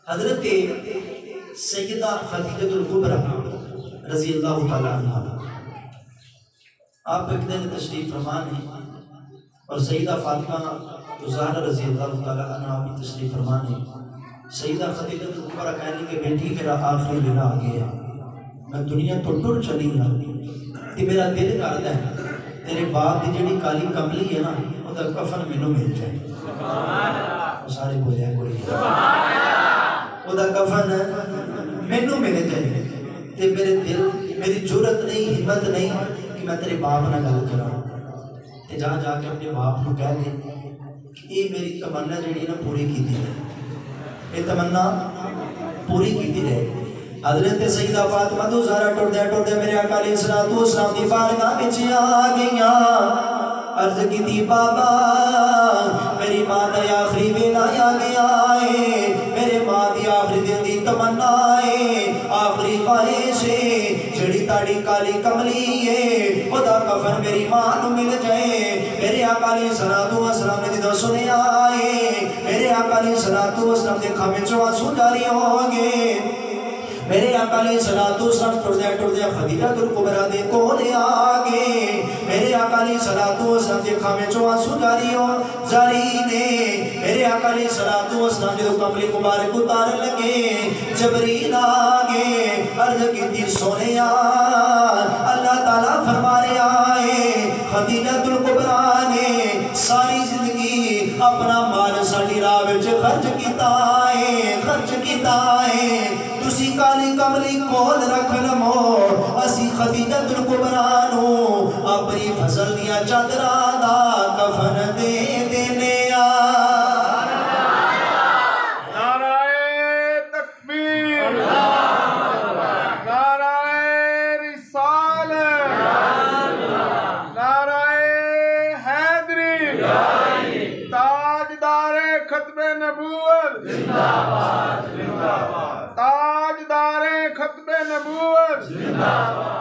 حضرت سیدہ خدیجہ الکبریٰ رضی اللہ تعالیٰ عنہ آپ ایک دن تشریف فرما ہیں اور سیدہ فاطمہ زہرا رضی اللہ تعالیٰ عنہ بھی تشریف فرما ہیں. سیدہ خدیجہ الکبریٰ کہنے کہ بیٹی میرا آخری دن آ گیا، میں دنیا تو ٹر چلی ہوں کہ میرا دل کردا ہے تیرے باپ دی جڑی کالی کملی ہے نا وہ دا کفن مینوں مل جائے. وہ سارے بولے کوئی وہ دا کفن مینوں مل جائے تے میرے دل میری جرت نہیں ہمت نہیں کہ میں تیرے باپ نہ گل کراں تے جا کے اپنے باپ کو کہہ دے کہ یہ میری تمنا جڑی نا پوری کیتی ہے، یہ تمنا پوری کیتی ہے. حضرت سیدہ فاطمہ زہرا ٹردے میرے آقا علیہ الصلوۃ والسلام دی بارگاہ وچ آ گئیاں. عرض کیتی بابا میری ماں دا آخری ویلا آ گیا ہے، میرے ماں دی آخری دن دی تمنا ہے، آخری خواہش ہے جڑی تاڑی کالی کملی ہے او دا کفن میری ماں نو مل جائے. میرے آقا علیہ الصلوۃ والسلام نے جدوں سنیا ہے میرے آقا علیہ الصلوۃ والسلام دے کھاں وچوں آنسو جاری ہو گئے. میرے آقا علیہ الصلوۃ والسلام ٹردے خدیجہ الکبریٰ دے کول آ گئے. میرے آقا علیہ الصلوۃ والسلام دے کھاں وچوں آنسو جاری نے. میرے آقا علیہ الصلوۃ والسلام جدوں کملی مبارک اتارن لگے جبریل آ گئے. عرض کیتی سونیا اللہ تعالیٰ فرما رہا ہے خدیجہ الکبریٰ نے ساری زندگی اپنا مال ساڈی راہ وچ خرچ کیتا ہے تسی کالی کملی کول رکھ لمو اسی خدیجہ الکبریٰ نو اپنی فضل دیا چادراں دا کفن دے دینے آ. نعرہ تکبیر، نعرہ رسالت، نعرہ حیدری، تاجدار ختم نبوت، تاجدار ختم نبوت.